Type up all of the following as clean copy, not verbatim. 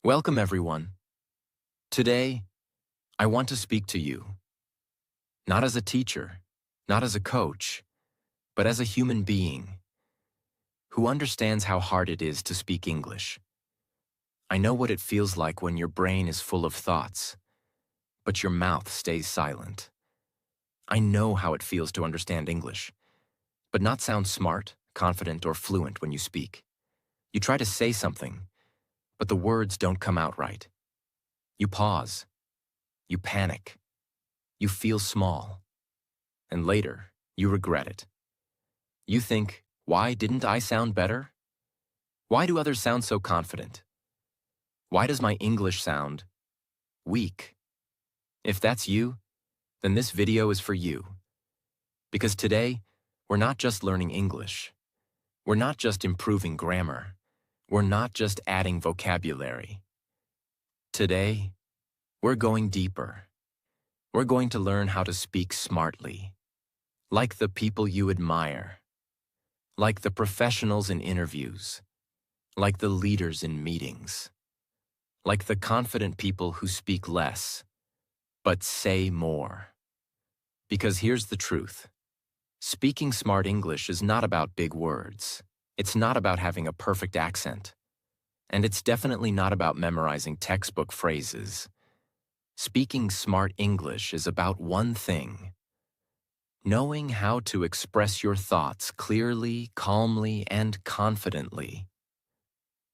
Welcome, everyone. Today, I want to speak to you, not as a teacher, not as a coach, but as a human being who understands how hard it is to speak English. I know what it feels like when your brain is full of thoughts, but your mouth stays silent. I know how it feels to understand English, but not sound smart, confident, or fluent when you speak. You try to say something, but the words don't come out right. You pause. You panic. You feel small. And later, you regret it. You think, why didn't I sound better? Why do others sound so confident? Why does my English sound weak? If that's you, then this video is for you. Because today, we're not just learning English. We're not just improving grammar. We're not just adding vocabulary. Today, we're going deeper. We're going to learn how to speak smartly, like the people you admire, like the professionals in interviews, like the leaders in meetings, like the confident people who speak less, but say more. Because here's the truth. Speaking smart English is not about big words. It's not about having a perfect accent. And it's definitely not about memorizing textbook phrases. Speaking smart English is about one thing: knowing how to express your thoughts clearly, calmly, and confidently.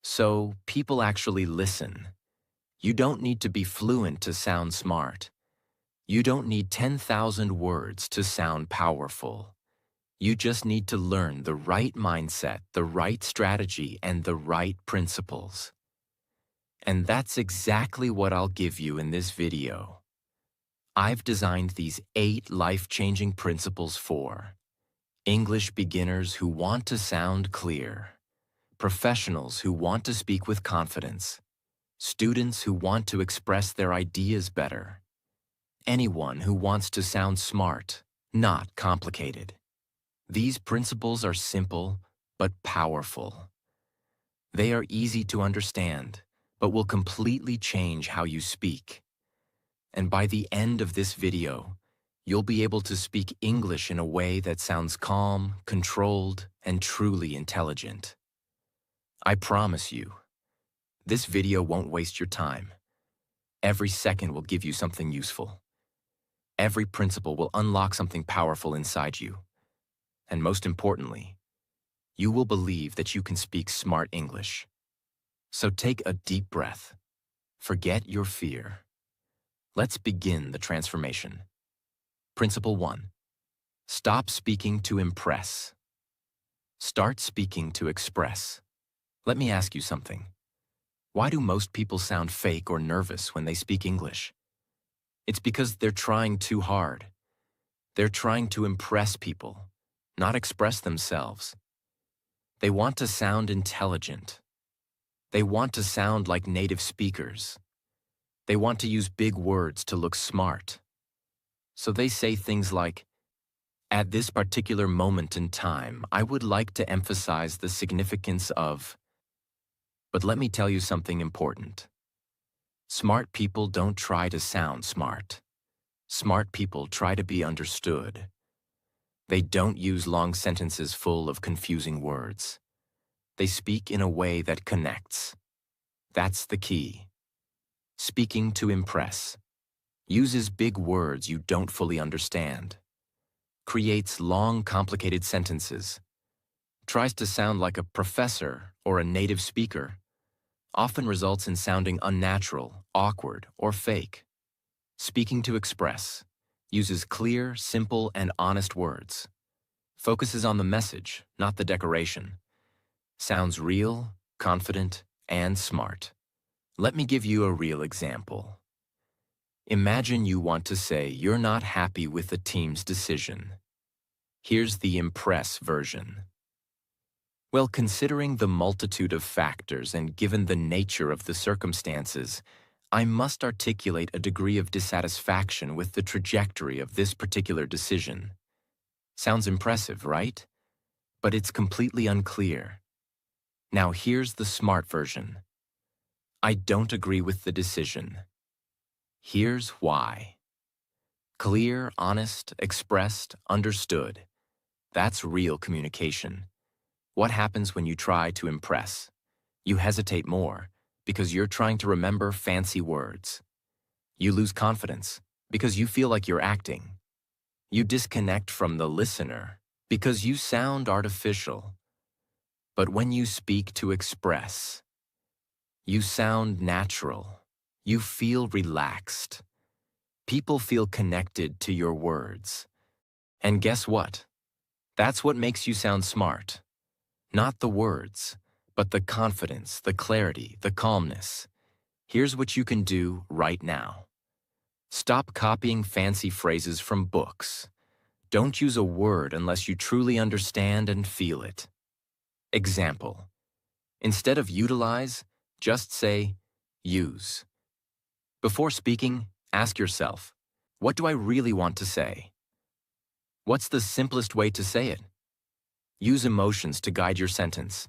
So people actually listen. You don't need to be fluent to sound smart. You don't need 10,000 words to sound powerful. You just need to learn the right mindset, the right strategy, and the right principles. And that's exactly what I'll give you in this video. I've designed these 8 life-changing principles for English beginners who want to sound clear, professionals who want to speak with confidence, students who want to express their ideas better, anyone who wants to sound smart, not complicated. These principles are simple but powerful. They are easy to understand, but will completely change how you speak. And by the end of this video, you'll be able to speak English in a way that sounds calm, controlled, and truly intelligent. I promise you, this video won't waste your time. Every second will give you something useful. Every principle will unlock something powerful inside you. And most importantly, you will believe that you can speak smart English. So take a deep breath. Forget your fear. Let's begin the transformation. Principle 1. Stop speaking to impress. Start speaking to express. Let me ask you something. Why do most people sound fake or nervous when they speak English? It's because they're trying too hard. They're trying to impress people, not express themselves. They want to sound intelligent. They want to sound like native speakers. They want to use big words to look smart. So they say things like, "At this particular moment in time, I would like to emphasize the significance of..." But let me tell you something important. Smart people don't try to sound smart. Smart people try to be understood. They don't use long sentences full of confusing words. They speak in a way that connects. That's the key. Speaking to impress. Uses big words you don't fully understand. Creates long, complicated sentences. Tries to sound like a professor or a native speaker. Often results in sounding unnatural, awkward, or fake. Speaking to express. Uses clear, simple, and honest words. Focuses on the message, not the decoration. Sounds real, confident, and smart. Let me give you a real example. Imagine you want to say you're not happy with the team's decision. Here's the impress version. Well, considering the multitude of factors and given the nature of the circumstances, I must articulate a degree of dissatisfaction with the trajectory of this particular decision. Sounds impressive, right? But it's completely unclear. Now here's the smart version. I don't agree with the decision. Here's why. Clear, honest, expressed, understood. That's real communication. What happens when you try to impress? You hesitate more because you're trying to remember fancy words. You lose confidence because you feel like you're acting. You disconnect from the listener because you sound artificial. But when you speak to express, you sound natural. You feel relaxed. People feel connected to your words. And guess what? That's what makes you sound smart. Not the words, but the confidence, the clarity, the calmness. Here's what you can do right now. Stop copying fancy phrases from books. Don't use a word unless you truly understand and feel it. Example. Instead of utilize, just say use. Before speaking, ask yourself, what do I really want to say? What's the simplest way to say it? Use emotions to guide your sentence.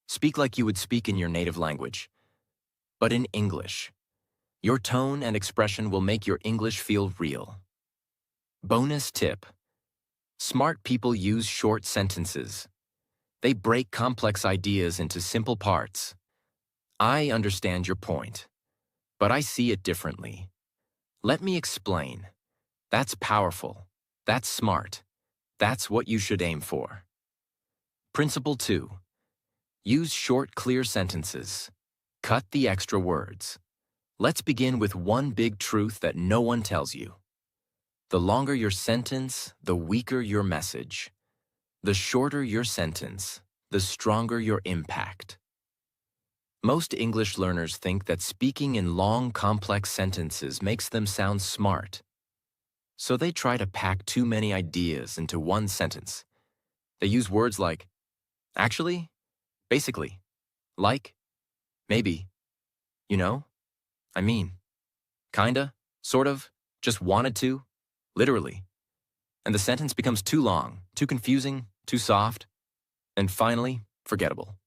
Speak like you would speak in your native language, but in English. Your tone and expression will make your English feel real. Bonus tip. Smart people use short sentences. They break complex ideas into simple parts. I understand your point, but I see it differently. Let me explain. That's powerful. That's smart. That's what you should aim for. Principle 2. Use short, clear sentences. Cut the extra words. Let's begin with one big truth that no one tells you. The longer your sentence, the weaker your message. The shorter your sentence, the stronger your impact. Most English learners think that speaking in long, complex sentences makes them sound smart. So they try to pack too many ideas into one sentence. They use words like actually, basically, like, maybe, you know, I mean, kinda, sort of, just wanted to, literally. And the sentence becomes too long, too confusing, too soft, and finally, forgettable.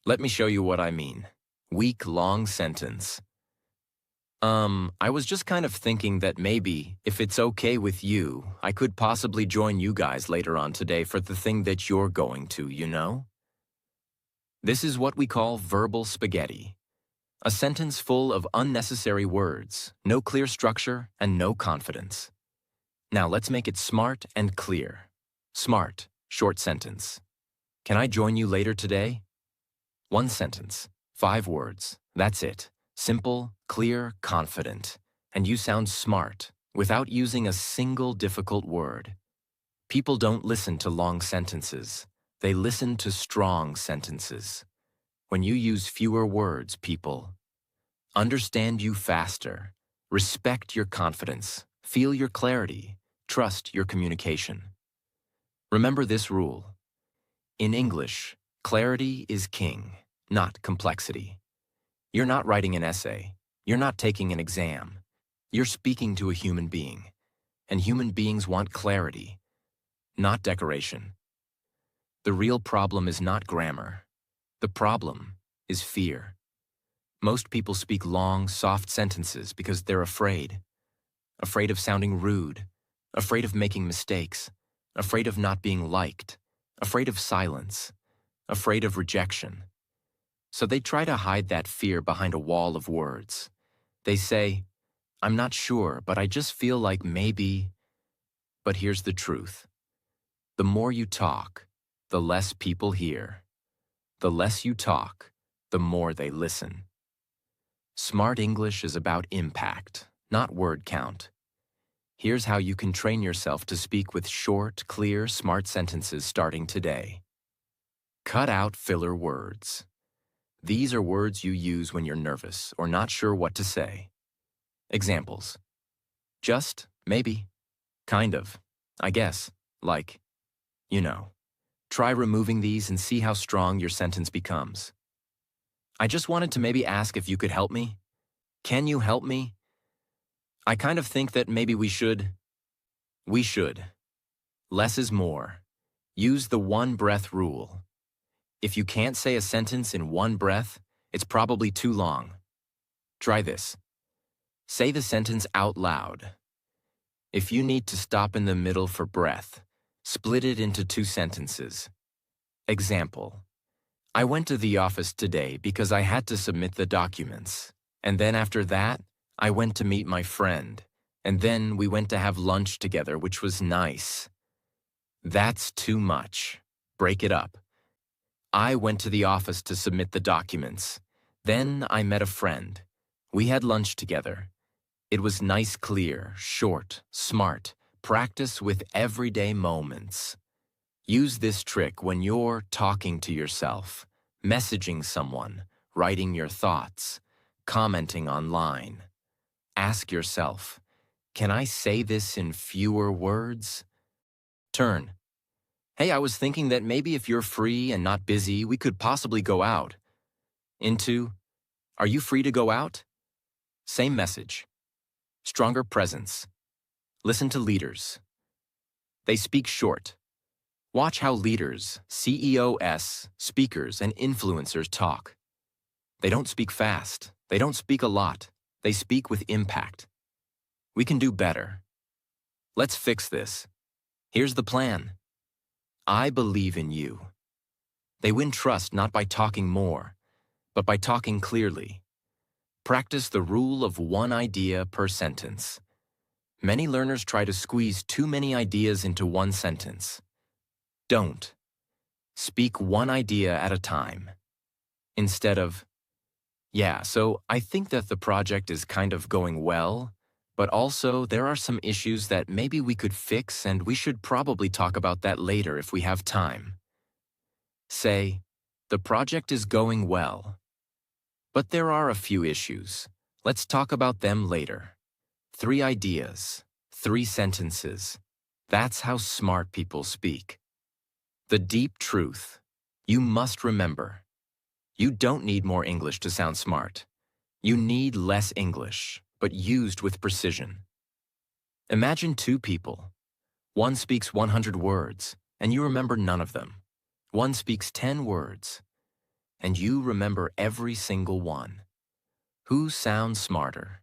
Let me show you what I mean. Weak, long sentence. I was just kind of thinking that maybe, if it's okay with you, I could possibly join you guys later on today for the thing that you're going to, you know? This is what we call verbal spaghetti. A sentence full of unnecessary words, no clear structure, and no confidence. Now let's make it smart and clear. Smart, short sentence. Can I join you later today? One sentence, 5 words, that's it. Simple, clear, confident. And you sound smart, without using a single difficult word. People don't listen to long sentences. They listen to strong sentences. When you use fewer words, people understand you faster, respect your confidence, feel your clarity, trust your communication. Remember this rule. In English, clarity is king, not complexity. You're not writing an essay. You're not taking an exam. You're speaking to a human being, and human beings want clarity, not decoration. The real problem is not grammar. The problem is fear. Most people speak long, soft sentences because they're afraid. Afraid of sounding rude, afraid of making mistakes, afraid of not being liked, afraid of silence, afraid of rejection. So they try to hide that fear behind a wall of words. They say, I'm not sure, but I just feel like maybe. But here's the truth. The more you talk, the less people hear. The less you talk, the more they listen. Smart English is about impact, not word count. Here's how you can train yourself to speak with short, clear, smart sentences starting today. Cut out filler words. These are words you use when you're nervous or not sure what to say. Examples. Just, maybe, kind of, I guess, like, you know. Try removing these and see how strong your sentence becomes. I just wanted to maybe ask if you could help me. Can you help me? I kind of think that maybe we should. We should. Less is more. Use the one breath rule. If you can't say a sentence in one breath, it's probably too long. Try this. Say the sentence out loud. If you need to stop in the middle for breath, split it into two sentences. Example. I went to the office today because I had to submit the documents. And then after that, I went to meet my friend. And then we went to have lunch together, which was nice. That's too much. Break it up. I went to the office to submit the documents. Then I met a friend. We had lunch together. It was nice, clear, short, smart. Practice with everyday moments. Use this trick when you're talking to yourself, messaging someone, writing your thoughts, commenting online. Ask yourself, can I say this in fewer words? Turn. Hey, I was thinking that maybe if you're free and not busy, we could possibly go out. Into, are you free to go out? Same message. Stronger presence. Listen to leaders. They speak short. Watch how leaders, CEOs, speakers, and influencers talk. They don't speak fast. They don't speak a lot. They speak with impact. We can do better. Let's fix this. Here's the plan. I believe in you. They win trust not by talking more, but by talking clearly. Practice the rule of one idea per sentence. Many learners try to squeeze too many ideas into one sentence. Don't. Speak one idea at a time. Instead of, yeah, so I think that the project is kind of going well, but also there are some issues that maybe we could fix and we should probably talk about that later if we have time. Say, the project is going well, but there are a few issues. Let's talk about them later. 3 ideas, 3 sentences. That's how smart people speak. The deep truth. You must remember. You don't need more English to sound smart. You need less English, but used with precision. Imagine 2 people. One speaks 100 words, and you remember none of them. One speaks 10 words, and you remember every single one. Who sounds smarter?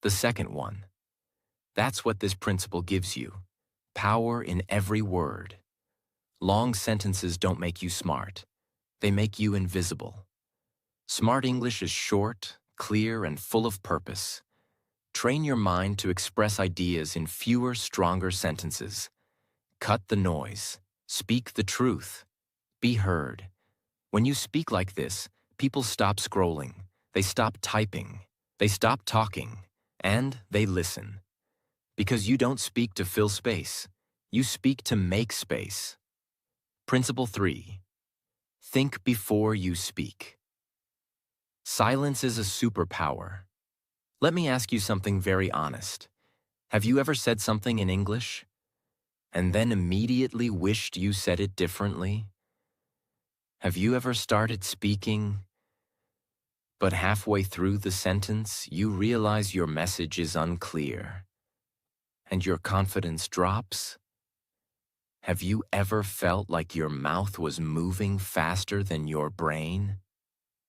The second one. That's what this principle gives you. Power in every word. Long sentences don't make you smart. They make you invisible. Smart English is short, clear, and full of purpose. Train your mind to express ideas in fewer, stronger sentences. Cut the noise. Speak the truth. Be heard. When you speak like this, people stop scrolling. They stop typing. They stop talking. And they listen. Because you don't speak to fill space. You speak to make space. Principle 3. Think before you speak. Silence is a superpower. Let me ask you something very honest. Have you ever said something in English and then immediately wished you said it differently? Have you ever started speaking, but halfway through the sentence you realize your message is unclear and your confidence drops? Have you ever felt like your mouth was moving faster than your brain?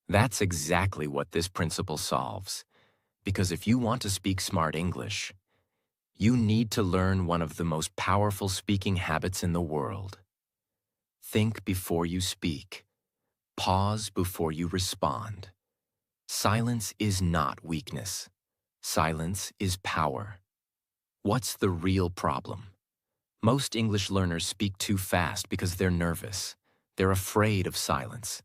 That's exactly what this principle solves. Because if you want to speak smart English, you need to learn one of the most powerful speaking habits in the world. Think before you speak. Pause before you respond. Silence is not weakness. Silence is power. What's the real problem? Most English learners speak too fast because they're nervous. They're afraid of silence.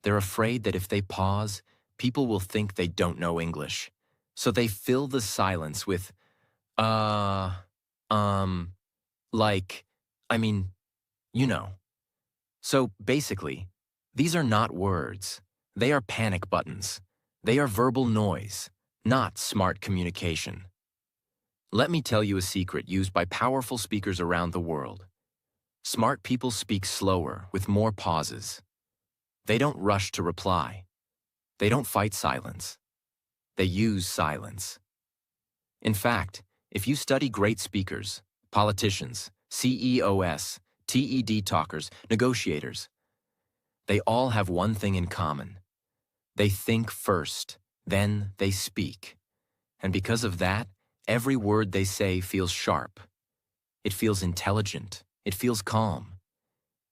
They're afraid that if they pause, people will think they don't know English. So they fill the silence with, like, you know. So basically, these are not words. They are panic buttons. They are verbal noise, not smart communication. Let me tell you a secret used by powerful speakers around the world. Smart people speak slower, with more pauses. They don't rush to reply. They don't fight silence. They use silence. In fact, if you study great speakers, politicians, CEOs, TED talkers, negotiators, they all have one thing in common. They think first, Then they speak. And because of that, every word they say feels sharp. It feels intelligent. It feels calm.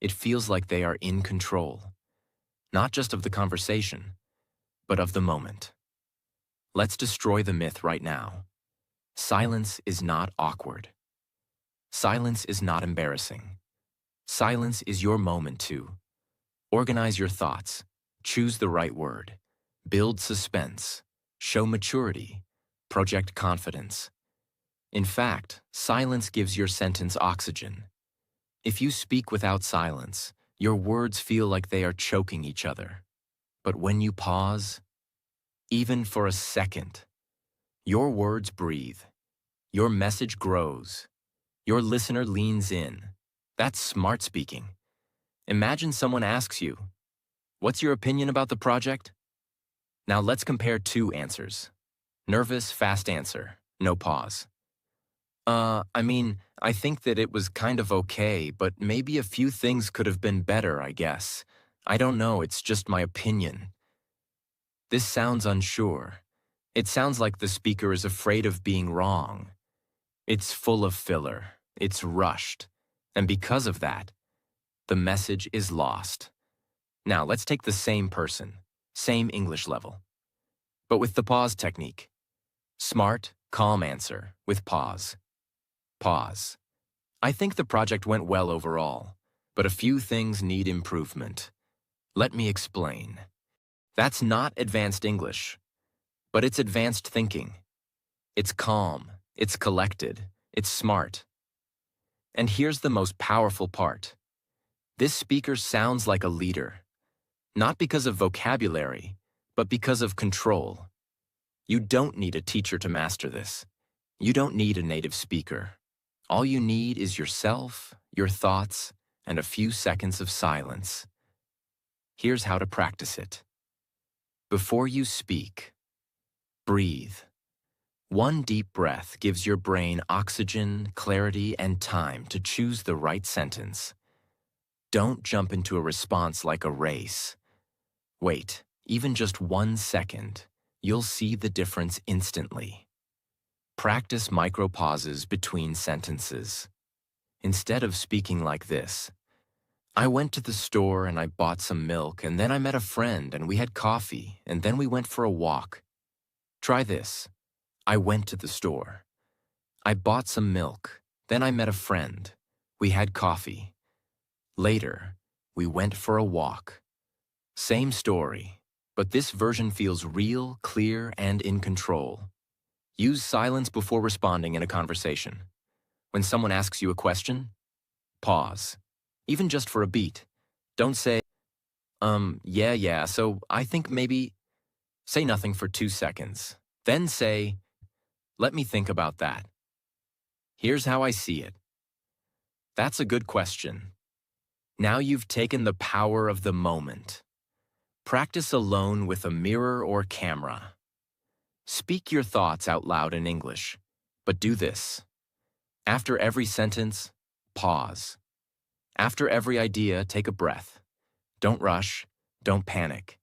It feels like they are in control, not just of the conversation, but of the moment. Let's destroy the myth right now. Silence is not awkward. Silence is not embarrassing. Silence is your moment to organize your thoughts, choose the right word, build suspense, show maturity, project confidence. In fact, silence gives your sentence oxygen. If you speak without silence, your words feel like they are choking each other. But when you pause, even for a second, your words breathe, your message grows, your listener leans in. That's smart speaking. Imagine someone asks you, "What's your opinion about the project?" Now let's compare two answers. Nervous, fast answer, no pause. I think that it was kind of okay, but maybe a few things could have been better, I guess. I don't know, it's just my opinion. This sounds unsure. It sounds like the speaker is afraid of being wrong. It's full of filler. It's rushed. And because of that, the message is lost. Now, let's take the same person, same English level, but with the pause technique. Smart, calm answer with pause. Pause. I think the project went well overall, but a few things need improvement. Let me explain. That's not advanced English, but it's advanced thinking. It's calm, it's collected, it's smart. And here's the most powerful part. This speaker sounds like a leader, not because of vocabulary, but because of control. You don't need a teacher to master this. You don't need a native speaker. All you need is yourself, your thoughts, and a few seconds of silence. Here's how to practice it. Before you speak, breathe. One deep breath gives your brain oxygen, clarity, and time to choose the right sentence. Don't jump into a response like a race. Wait, even just 1 second. You'll see the difference instantly. Practice micro pauses between sentences. Instead of speaking like this, "I went to the store and I bought some milk, and then I met a friend and we had coffee, and then we went for a walk." Try this. I went to the store. I bought some milk. Then I met a friend. We had coffee. Later, we went for a walk. Same story, but this version feels real, clear, and in control. Use silence before responding in a conversation. When someone asks you a question, pause, even just for a beat. Don't say, yeah, so I think maybe. Say nothing for 2 seconds. Then say, "Let me think about that. Here's how I see it." That's a good question. Now you've taken the power of the moment. Practice alone with a mirror or camera. Speak your thoughts out loud in English, but do this. After every sentence, pause. After every idea, take a breath. Don't rush, don't panic.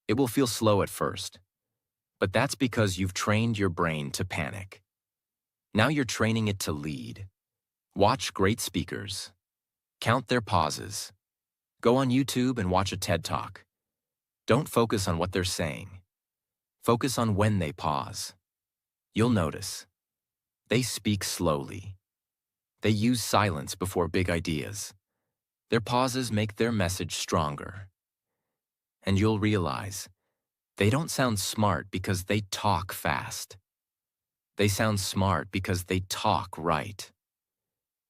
It will feel slow at first, but that's because you've trained your brain to panic. Now you're training it to lead. Watch great speakers. Count their pauses. Go on YouTube and watch a TED Talk. Don't focus on what they're saying. Focus on when they pause. You'll notice. They speak slowly. They use silence before big ideas. Their pauses make their message stronger. And you'll realize, they don't sound smart because they talk fast. They sound smart because they talk right.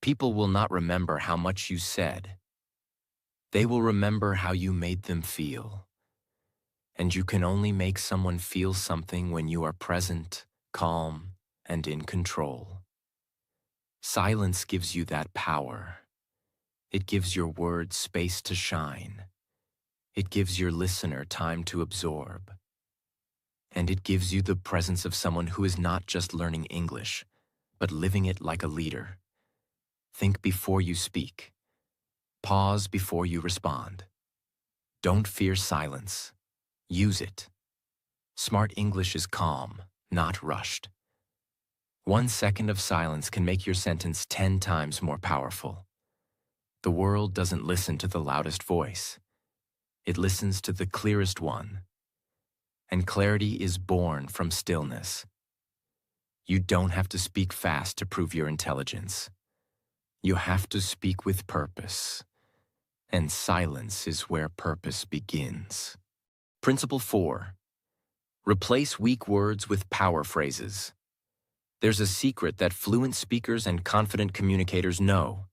People will not remember how much you said. They will remember how you made them feel. And you can only make someone feel something when you are present, calm, and in control. Silence gives you that power. It gives your words space to shine. It gives your listener time to absorb. And it gives you the presence of someone who is not just learning English, but living it like a leader. Think before you speak. Pause before you respond. Don't fear silence. Use it. Smart English is calm, not rushed. 1 second of silence can make your sentence 10 times more powerful. The world doesn't listen to the loudest voice. It listens to the clearest one. And clarity is born from stillness. You don't have to speak fast to prove your intelligence. You have to speak with purpose. And silence is where purpose begins. Principle 4. Replace weak words with power phrases. There's a secret that fluent speakers and confident communicators know.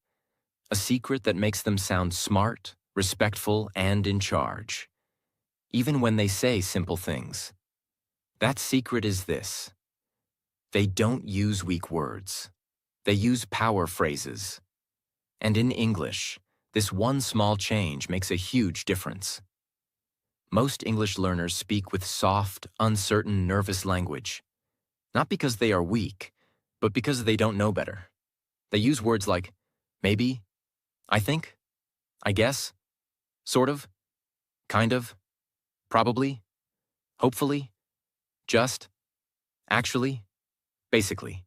A secret that makes them sound smart, respectful, and in charge. Even when they say simple things. That secret is this. They don't use weak words. They use power phrases. And in English, this one small change makes a huge difference. Most English learners speak with soft, uncertain, nervous language. Not because they are weak, but because they don't know better. They use words like maybe, I think, I guess, sort of, kind of, probably, hopefully, just, actually, basically.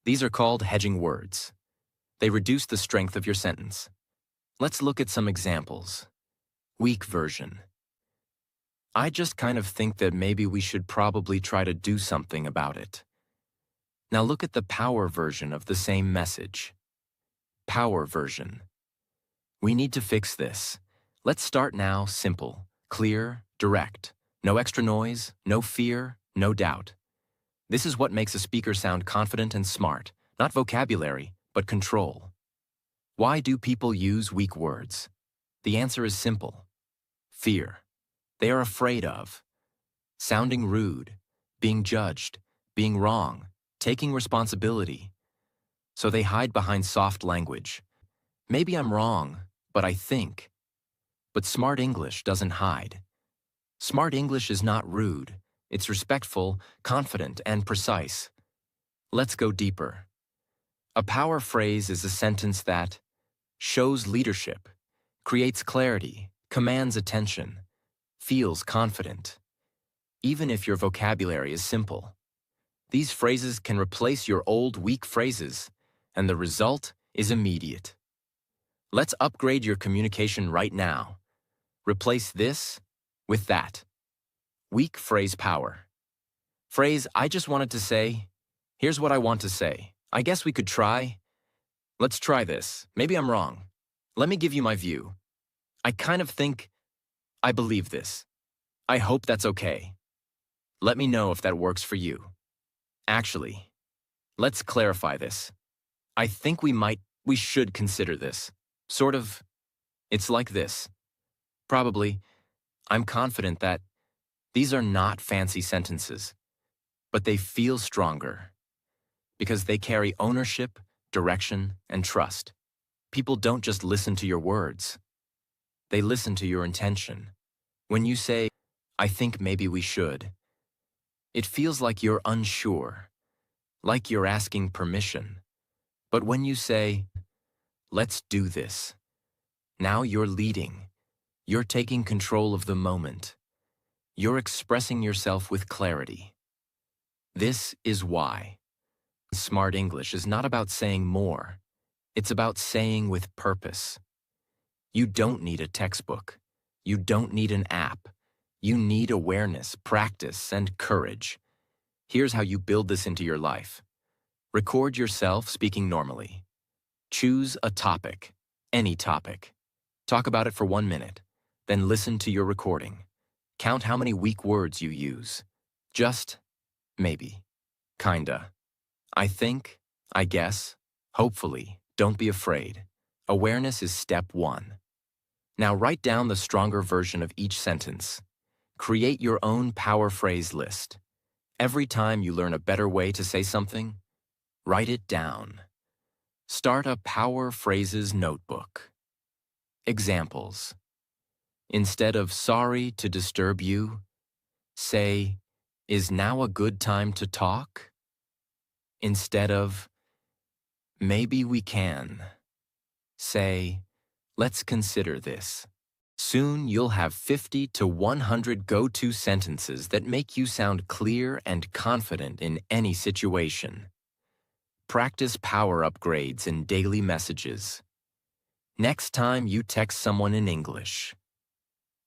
These are called hedging words. They reduce the strength of your sentence. Let's look at some examples. Weak version. I just kind of think that maybe we should probably try to do something about it. Now look at the power version of the same message. Power version. We need to fix this. Let's start now simple, clear, direct. No extra noise, no fear, no doubt. This is what makes a speaker sound confident and smart, not vocabulary, but control. Why do people use weak words? The answer is simple. Fear. They are afraid of sounding rude, being judged, being wrong, taking responsibility. So they hide behind soft language. Maybe I'm wrong, but I think. But smart English doesn't hide. Smart English is not rude. It's respectful, confident, and precise. Let's go deeper. A power phrase is a sentence that shows leadership, creates clarity, commands attention, feels confident, even if your vocabulary is simple. These phrases can replace your old weak phrases, and the result is immediate. Let's upgrade your communication right now. Replace this with that. Weak phrase power. Phrase, I just wanted to say, here's what I want to say. I guess we could try. Let's try this. Maybe I'm wrong. Let me give you my view. I kind of think I believe this. I hope that's okay. Let me know if that works for you. Actually, let's clarify this. I think we should consider this. Sort of, it's like this. Probably, I'm confident that these are not fancy sentences, but they feel stronger because they carry ownership, direction, and trust. People don't just listen to your words. They listen to your intention. When you say, I think maybe we should, it feels like you're unsure, like you're asking permission. But when you say, let's do this, now you're leading. You're taking control of the moment. You're expressing yourself with clarity. This is why smart English is not about saying more. It's about saying with purpose. You don't need a textbook. You don't need an app. You need awareness, practice, and courage. Here's how you build this into your life. Record yourself speaking normally. Choose a topic, any topic. Talk about it for 1 minute. Then listen to your recording. Count how many weak words you use. Just, maybe, kinda. I think, I guess, hopefully. Don't be afraid. Awareness is step 1. Now write down the stronger version of each sentence. Create your own power phrase list. Every time you learn a better way to say something, write it down. Start a power phrases notebook. Examples. Instead of sorry to disturb you, say, is now a good time to talk? Instead of, maybe we can, say, let's consider this. Soon you'll have 50 to 100 go-to sentences that make you sound clear and confident in any situation. Practice power upgrades in daily messages. Next time you text someone in English,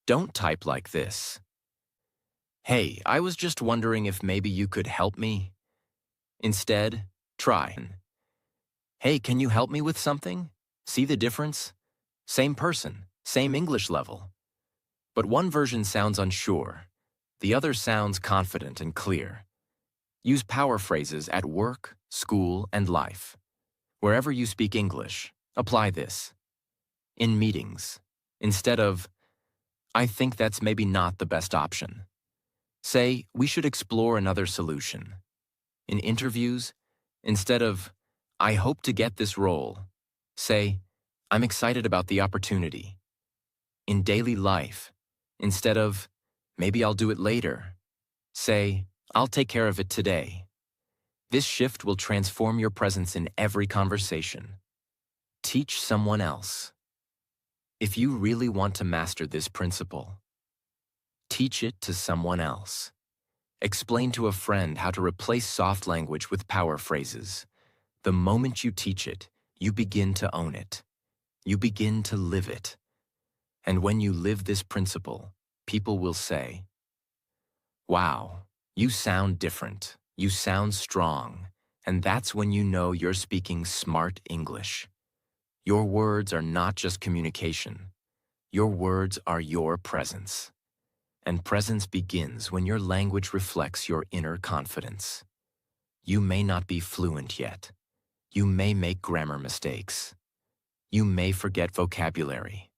don't type like this. "Hey, I was just wondering if maybe you could help me." Instead, try, "Hey, can you help me with something?" See the difference? Same person, same English level. But one version sounds unsure. The other sounds confident and clear. Use power phrases at work, school, and life. Wherever you speak English, apply this. In meetings, instead of, "I think that's maybe not the best option," say, "We should explore another solution." In interviews, instead of, "I hope to get this role," say, "I'm excited about the opportunity." In daily life, instead of, "Maybe I'll do it later," say, "I'll take care of it today." This shift will transform your presence in every conversation. Teach someone else. If you really want to master this principle, teach it to someone else. Explain to a friend how to replace soft language with power phrases. The moment you teach it, you begin to own it. You begin to live it. And when you live this principle, people will say, "Wow, you sound different. You sound strong." And that's when you know you're speaking smart English. Your words are not just communication. Your words are your presence. And presence begins when your language reflects your inner confidence. You may not be fluent yet. You may make grammar mistakes. You may forget vocabulary.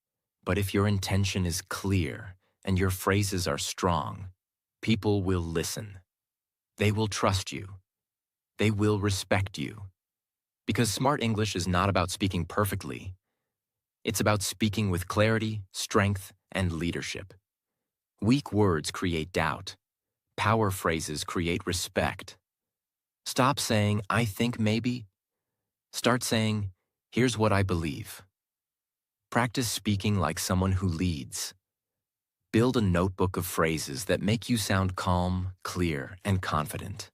But if your intention is clear and your phrases are strong, people will listen. They will trust you. They will respect you. Because smart English is not about speaking perfectly. It's about speaking with clarity, strength, and leadership. Weak words create doubt. Power phrases create respect. Stop saying, "I think maybe." Start saying, "Here's what I believe." Practice speaking like someone who leads. Build a notebook of phrases that make you sound calm, clear, and confident.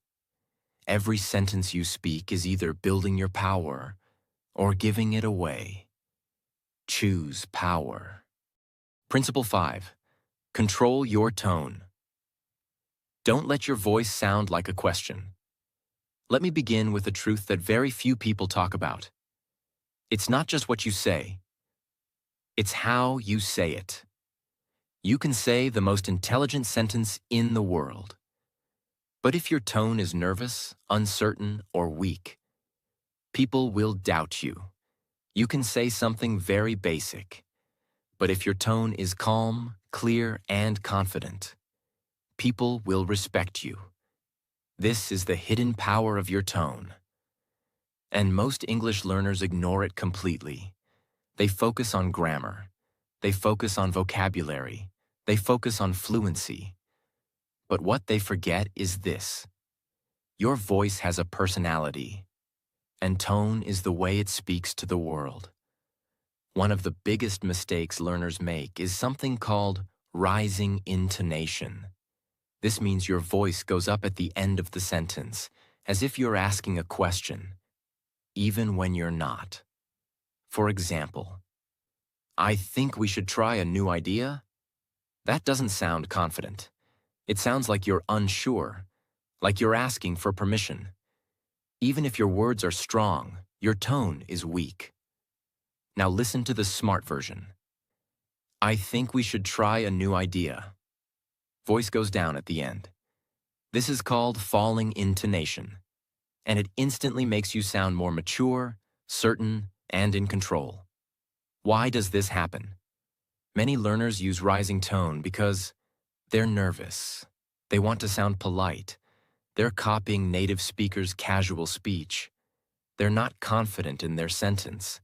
Every sentence you speak is either building your power or giving it away. Choose power. Principle 5. Control your tone. Don't let your voice sound like a question. Let me begin with a truth that very few people talk about. It's not just what you say. It's how you say it. You can say the most intelligent sentence in the world. But if your tone is nervous, uncertain, or weak, people will doubt you. You can say something very basic. But if your tone is calm, clear, and confident, people will respect you. This is the hidden power of your tone. And most English learners ignore it completely. They focus on grammar. They focus on vocabulary. They focus on fluency. But what they forget is this. Your voice has a personality, and tone is the way it speaks to the world. One of the biggest mistakes learners make is something called rising intonation. This means your voice goes up at the end of the sentence, as if you're asking a question, even when you're not. For example, "I think we should try a new idea." That doesn't sound confident. It sounds like you're unsure, like you're asking for permission. Even if your words are strong, your tone is weak. Now listen to the smart version. "I think we should try a new idea." Voice goes down at the end. This is called falling intonation, and it instantly makes you sound more mature, certain, and in control. Why does this happen? Many learners use rising tone because they're nervous. They want to sound polite. They're copying native speakers' casual speech. They're not confident in their sentence.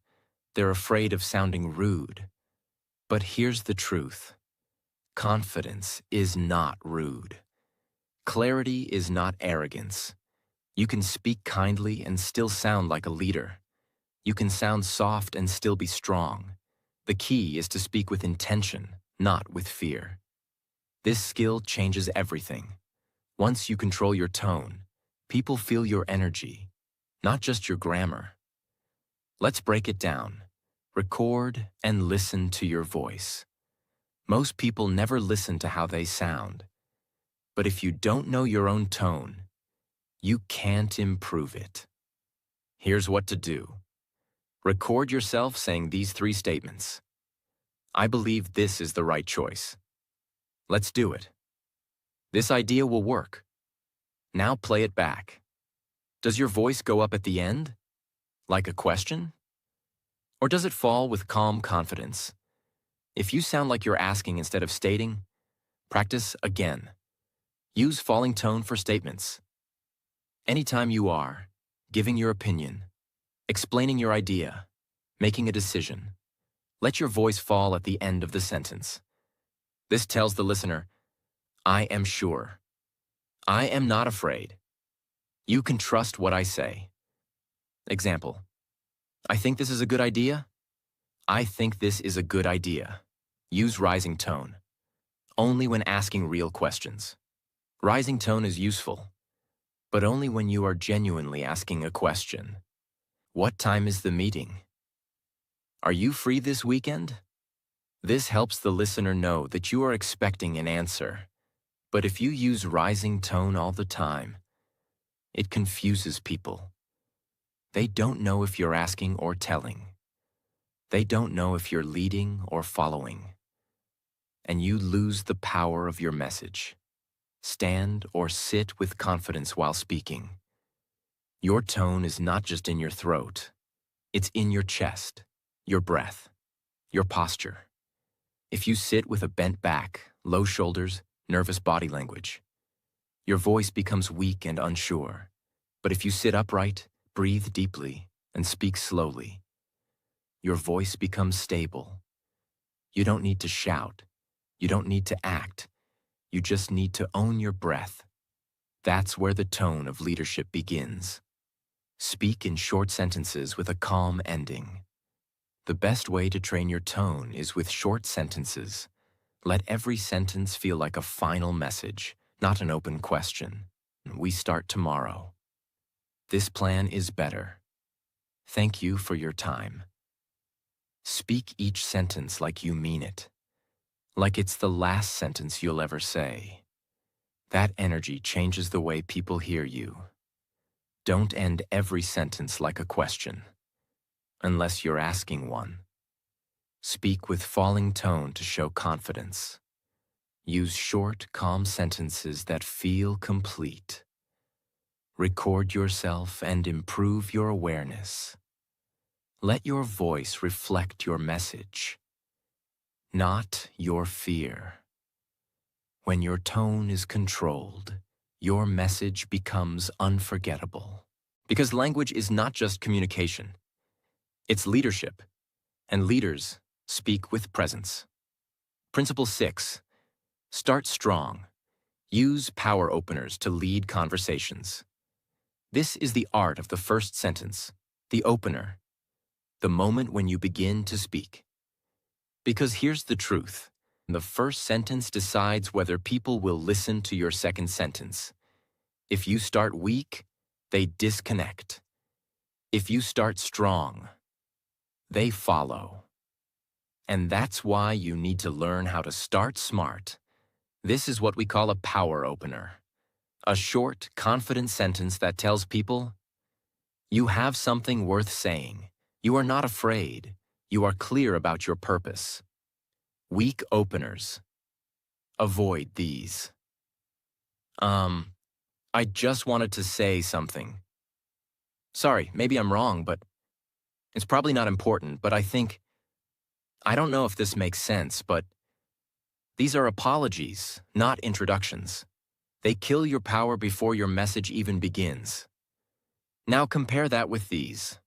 They're afraid of sounding rude. But here's the truth. Confidence is not rude. Clarity is not arrogance. You can speak kindly and still sound like a leader. You can sound soft and still be strong. The key is to speak with intention, not with fear. This skill changes everything. Once you control your tone, people feel your energy, not just your grammar. Let's break it down. Record and listen to your voice. Most people never listen to how they sound. But if you don't know your own tone, you can't improve it. Here's what to do. Record yourself saying these 3 statements. I believe this is the right choice. Let's do it. This idea will work. Now play it back. Does your voice go up at the end? Like a question? Or does it fall with calm confidence? If you sound like you're asking instead of stating, practice again. Use falling tone for statements. Anytime you are giving your opinion, explaining your idea, making a decision, let your voice fall at the end of the sentence. This tells the listener, I am sure. I am not afraid. You can trust what I say. Example, I think this is a good idea. I think this is a good idea. Use rising tone. Only when asking real questions. Rising tone is useful, but only when you are genuinely asking a question. What time is the meeting? Are you free this weekend? This helps the listener know that you are expecting an answer. But if you use rising tone all the time, it confuses people. They don't know if you're asking or telling. They don't know if you're leading or following. And you lose the power of your message. Stand or sit with confidence while speaking. Your tone is not just in your throat. It's in your chest, your breath, your posture. If you sit with a bent back, low shoulders, nervous body language, your voice becomes weak and unsure. But if you sit upright, breathe deeply, and speak slowly, your voice becomes stable. You don't need to shout. You don't need to act. You just need to own your breath. That's where the tone of leadership begins. Speak in short sentences with a calm ending. The best way to train your tone is with short sentences. Let every sentence feel like a final message, not an open question. We start tomorrow. This plan is better. Thank you for your time. Speak each sentence like you mean it, like it's the last sentence you'll ever say. That energy changes the way people hear you. Don't end every sentence like a question, unless you're asking one. Speak with falling tone to show confidence. Use short, calm sentences that feel complete. Record yourself and improve your awareness. Let your voice reflect your message, not your fear. When your tone is controlled, your message becomes unforgettable. Because language is not just communication, it's leadership, and leaders speak with presence. Principle 6, start strong. Use power openers to lead conversations. This is the art of the first sentence, the opener, the moment when you begin to speak. Because here's the truth. The first sentence decides whether people will listen to your second sentence. If you start weak, they disconnect. If you start strong, they follow. And that's why you need to learn how to start smart. This is what we call a power opener. A short, confident sentence that tells people, you have something worth saying. You are not afraid. You are clear about your purpose. Weak openers. Avoid these. I just wanted to say something. Sorry, maybe I'm wrong, but it's probably not important, but I don't know if this makes sense, but these are apologies, not introductions. They kill your power before your message even begins. Now compare that with these.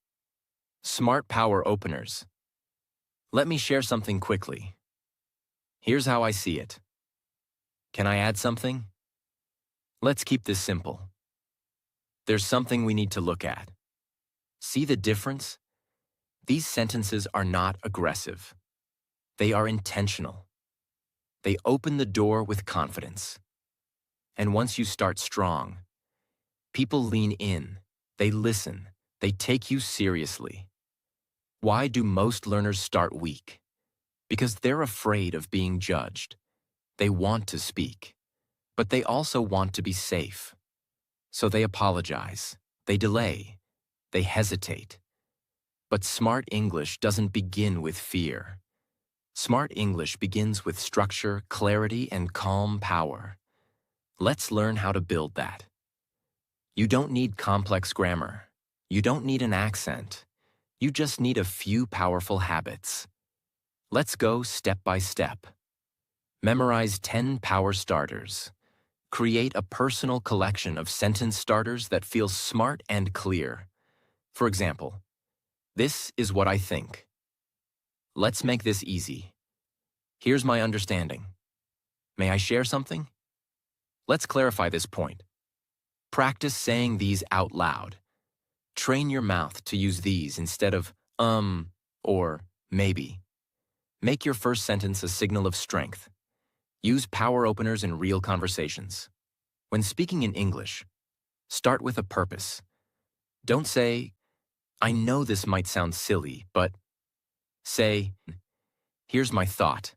Smart power openers. Let me share something quickly. Here's how I see it. Can I add something? Let's keep this simple. There's something we need to look at. See the difference? These sentences are not aggressive. They are intentional. They open the door with confidence. And once you start strong, people lean in, they listen, they take you seriously. Why do most learners start weak? Because they're afraid of being judged. They want to speak, but they also want to be safe. So they apologize, they delay, they hesitate. But smart English doesn't begin with fear. Smart English begins with structure, clarity, and calm power. Let's learn how to build that. You don't need complex grammar. You don't need an accent. You just need a few powerful habits. Let's go step by step. Memorize 10 power starters. Create a personal collection of sentence starters that feel smart and clear. For example, this is what I think. Let's make this easy. Here's my understanding. May I share something? Let's clarify this point. Practice saying these out loud. Train your mouth to use these instead of or maybe. Make your first sentence a signal of strength. Use power openers in real conversations. When speaking in English, start with a purpose. Don't say, I know this might sound silly, but say, here's my thought.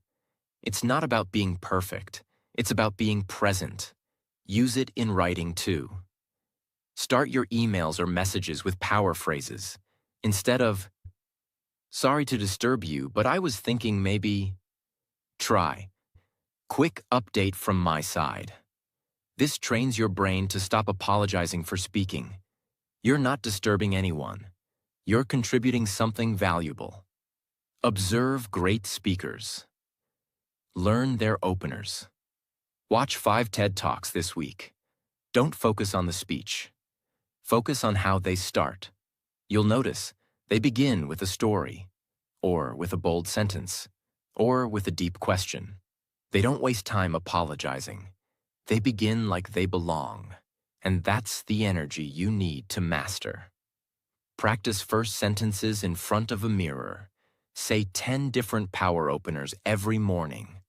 It's not about being perfect. It's about being present. Use it in writing too. Start your emails or messages with power phrases. Instead of, sorry to disturb you, but I was thinking maybe, try. Quick update from my side. This trains your brain to stop apologizing for speaking. You're not disturbing anyone. You're contributing something valuable. Observe great speakers. Learn their openers. Watch 5 TED Talks this week. Don't focus on the speech. Focus on how they start. You'll notice they begin with a story, or with a bold sentence, or with a deep question. They don't waste time apologizing. They begin like they belong, and that's the energy you need to master. Practice first sentences in front of a mirror. Say 10 different power openers every morning.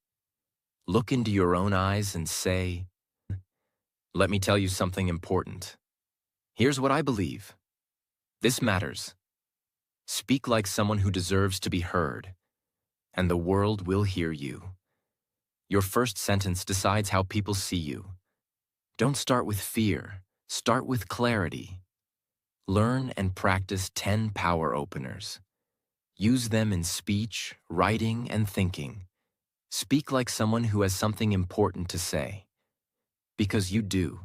Look into your own eyes and say, let me tell you something important. Here's what I believe. This matters. Speak like someone who deserves to be heard, and the world will hear you. Your first sentence decides how people see you. Don't start with fear. Start with clarity. Learn and practice 10 power openers. Use them in speech, writing, and thinking. Speak like someone who has something important to say. Because you do.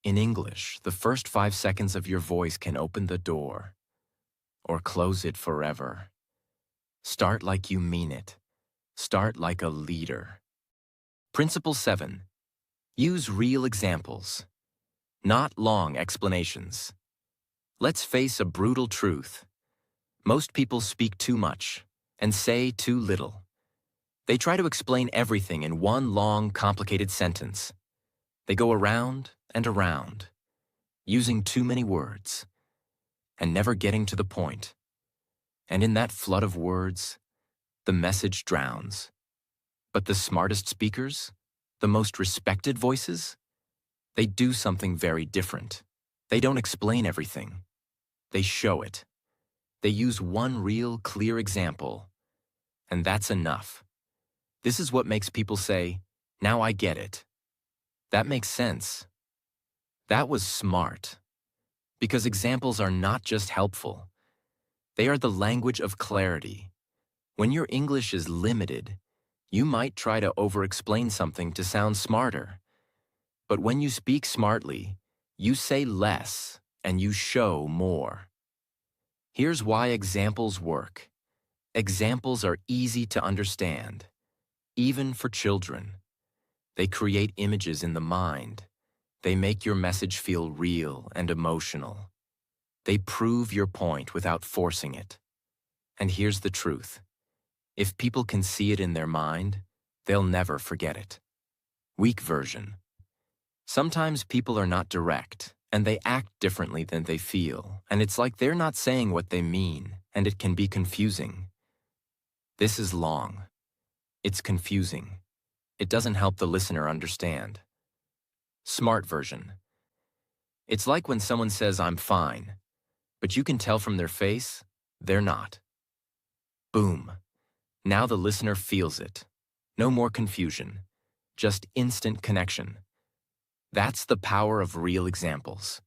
In English, the first 5 seconds of your voice can open the door, or close it forever. Start like you mean it. Start like a leader. Principle 7. Use real examples, not long explanations. Let's face a brutal truth. Most people speak too much and say too little. They try to explain everything in one long, complicated sentence. They go around and around, using too many words, and never getting to the point. And in that flood of words, the message drowns. But the smartest speakers, the most respected voices, they do something very different. They don't explain everything. They show it. They use one real, clear example, and that's enough. This is what makes people say, now I get it. That makes sense. That was smart. Because examples are not just helpful. They are the language of clarity. When your English is limited, you might try to over-explain something to sound smarter. But when you speak smartly, you say less and you show more. Here's why examples work. Examples are easy to understand, even for children. They create images in the mind. They make your message feel real and emotional. They prove your point without forcing it. And here's the truth. If people can see it in their mind, they'll never forget it. Weak version. Sometimes people are not direct, and they act differently than they feel, and it's like they're not saying what they mean, and it can be confusing. This is long. It's confusing. it doesn't help the listener understand. Smart version. It's like when someone says, "I'm fine," but you can tell from their face, they're not. Boom. Now the listener feels it. No more confusion. Just instant connection. That's the power of real examples.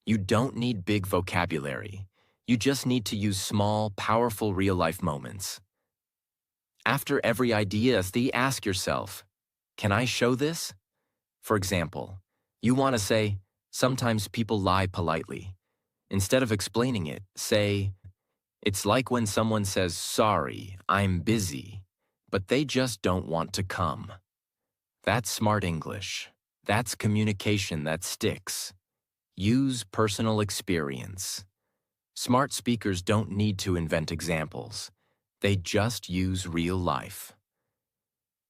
You don't need big vocabulary. You just need to use small, powerful real-life moments. After every idea, ask yourself, can I show this? For example, you want to say, sometimes people lie politely. Instead of explaining it, say, it's like when someone says, sorry, I'm busy, but they just don't want to come. That's smart English. That's communication that sticks. Use personal experience. Smart speakers don't need to invent examples. They just use real life.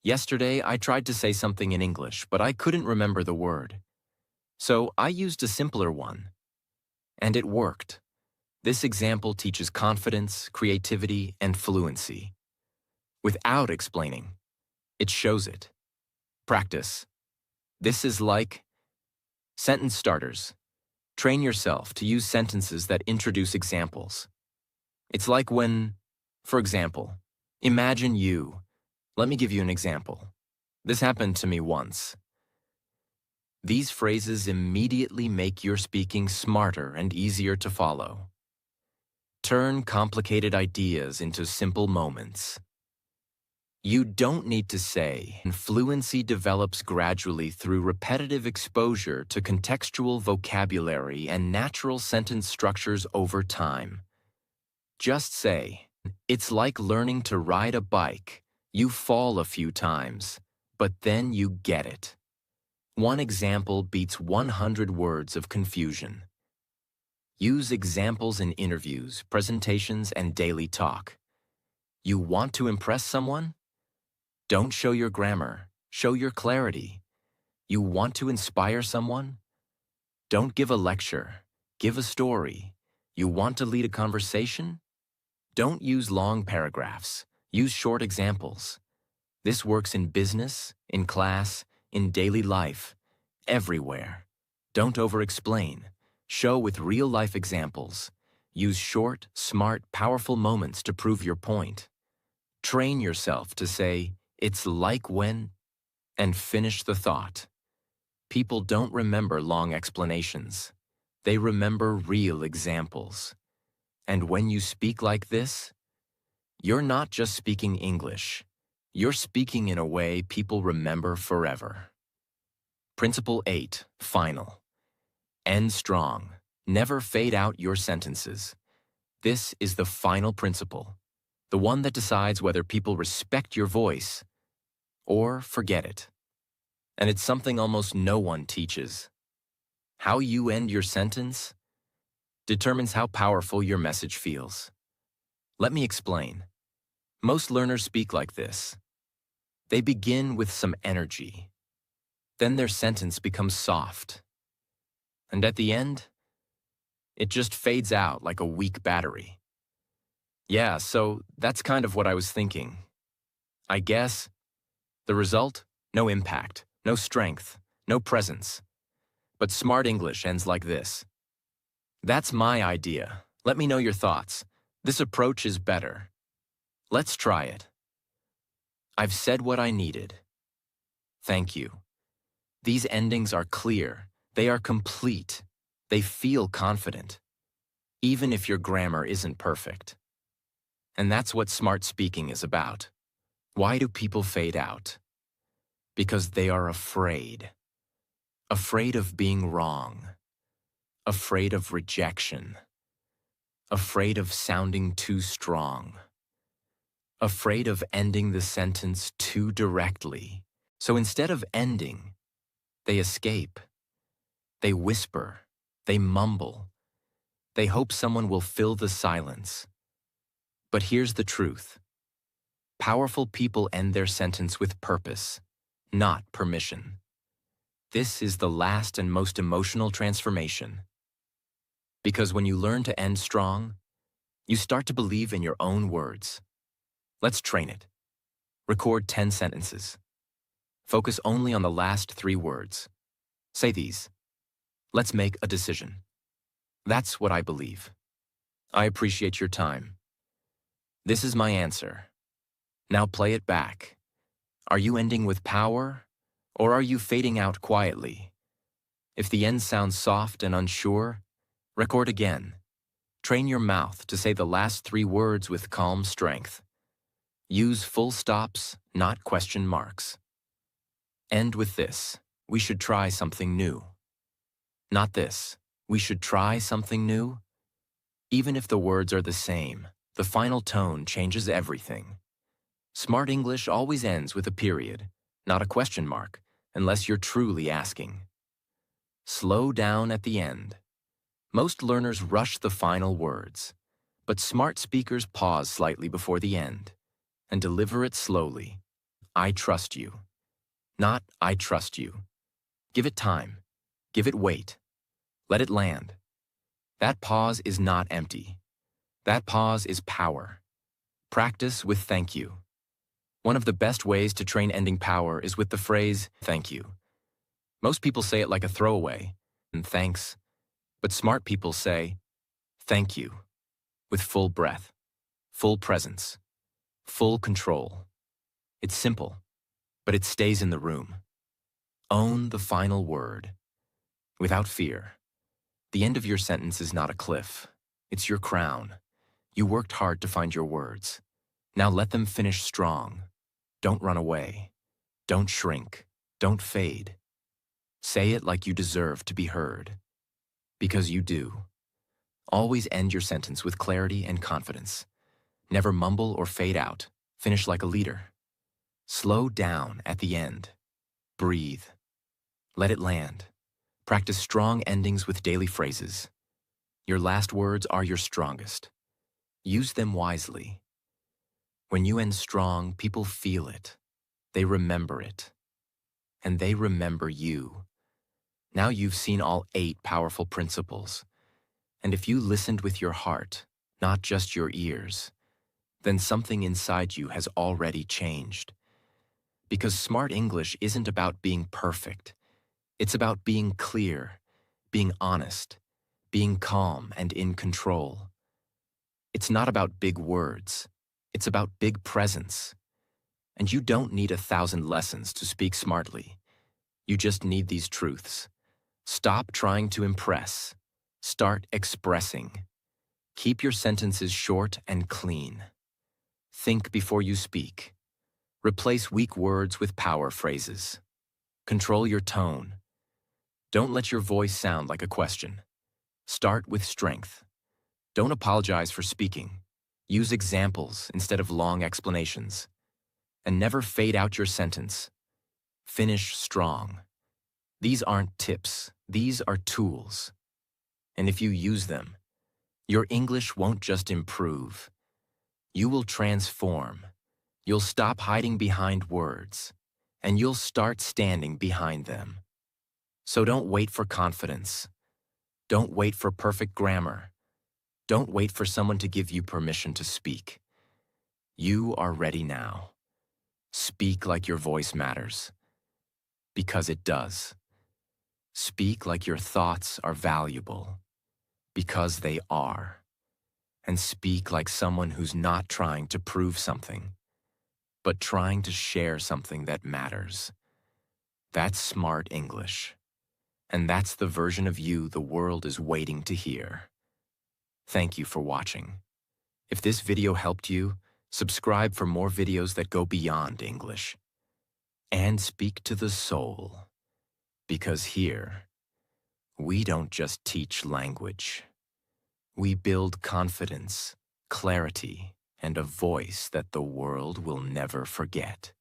Yesterday, I tried to say something in English, but I couldn't remember the word. So I used a simpler one. And it worked. This example teaches confidence, creativity, and fluency. Without explaining, it shows it. Practice. This is like sentence starters. Train yourself to use sentences that introduce examples. It's like when, for example, imagine you. Let me give you an example. This happened to me once. These phrases immediately make your speaking smarter and easier to follow. Turn complicated ideas into simple moments. You don't need to say, and fluency develops gradually through repetitive exposure to contextual vocabulary and natural sentence structures over time. Just say, it's like learning to ride a bike. You fall a few times, but then you get it. One example beats 100 words of confusion. Use examples in interviews, presentations, and daily talk. You want to impress someone? Don't show your grammar, show your clarity. You want to inspire someone? Don't give a lecture, give a story. You want to lead a conversation? Don't use long paragraphs, use short examples. This works in business, in class, in daily life, everywhere. Don't over-explain. Show with real-life examples. Use short, smart, powerful moments to prove your point. Train yourself to say, it's like when, and finish the thought. People don't remember long explanations. They remember real examples. And when you speak like this, you're not just speaking English. You're speaking in a way people remember forever. Principle 8, final. End strong. Never fade out your sentences. This is the final principle, the one that decides whether people respect your voice or forget it. And it's something almost no one teaches. How you end your sentence determines how powerful your message feels. Let me explain. Most learners speak like this. They begin with some energy. Then their sentence becomes soft. And at the end, it just fades out like a weak battery. Yeah, so that's kind of what I was thinking. I guess the result? No impact, no strength, no presence. But smart English ends like this. That's my idea. Let me know your thoughts. This approach is better. Let's try it. I've said what I needed. Thank you. These endings are clear. They are complete. They feel confident, even if your grammar isn't perfect. And that's what smart speaking is about. Why do people fade out? Because they are afraid. Afraid of being wrong. Afraid of rejection. Afraid of sounding too strong. Afraid of ending the sentence too directly. So instead of ending, they escape. They whisper. They mumble. They hope someone will fill the silence. But here's the truth. Powerful people end their sentence with purpose, not permission. This is the last and most emotional transformation. Because when you learn to end strong, you start to believe in your own words. Let's train it. Record 10 sentences. Focus only on the last 3 words. Say these. Let's make a decision. That's what I believe. I appreciate your time. This is my answer. Now play it back. Are you ending with power, or are you fading out quietly? If the end sounds soft and unsure, record again. Train your mouth to say the last 3 words with calm strength. Use full stops, not question marks. End with this. We should try something new. Not this. We should try something new. Even if the words are the same, the final tone changes everything. Smart English always ends with a period, not a question mark, unless you're truly asking. Slow down at the end. Most learners rush the final words, but smart speakers pause slightly before the end and deliver it slowly. I trust you. Not I trust you. Give it time. Give it weight. Let it land. That pause is not empty. That pause is power. Practice with thank you. One of the best ways to train ending power is with the phrase, thank you. Most people say it like a throwaway, and thanks, but smart people say, thank you, with full breath, full presence, full control. It's simple, but it stays in the room. Own the final word, without fear. The end of your sentence is not a cliff. It's your crown. You worked hard to find your words. Now let them finish strong. Don't run away. Don't shrink. Don't fade. Say it like you deserve to be heard. Because you do. Always end your sentence with clarity and confidence. Never mumble or fade out. Finish like a leader. Slow down at the end. Breathe. Let it land. Practice strong endings with daily phrases. Your last words are your strongest. Use them wisely. When you end strong, people feel it. They remember it. And they remember you. Now you've seen all 8 powerful principles. And if you listened with your heart, not just your ears, then something inside you has already changed. Because smart English isn't about being perfect. It's about being clear, being honest, being calm and in control. It's not about big words. It's about big presence. And you don't need 1,000 lessons to speak smartly. You just need these truths. Stop trying to impress. Start expressing. Keep your sentences short and clean. Think before you speak. Replace weak words with power phrases. Control your tone. Don't let your voice sound like a question. Start with strength. Don't apologize for speaking. Use examples instead of long explanations. And never fade out your sentence. Finish strong. These aren't tips. These are tools. And if you use them, your English won't just improve. You will transform. You'll stop hiding behind words, and you'll start standing behind them. So don't wait for confidence. Don't wait for perfect grammar. Don't wait for someone to give you permission to speak. You are ready now. Speak like your voice matters. Because it does. Speak like your thoughts are valuable. Because they are. And speak like someone who's not trying to prove something, but trying to share something that matters. That's smart English. And that's the version of you the world is waiting to hear. Thank you for watching. If this video helped you, subscribe for more videos that go beyond English. And speak to the soul. Because here, we don't just teach language. We build confidence, clarity, and a voice that the world will never forget.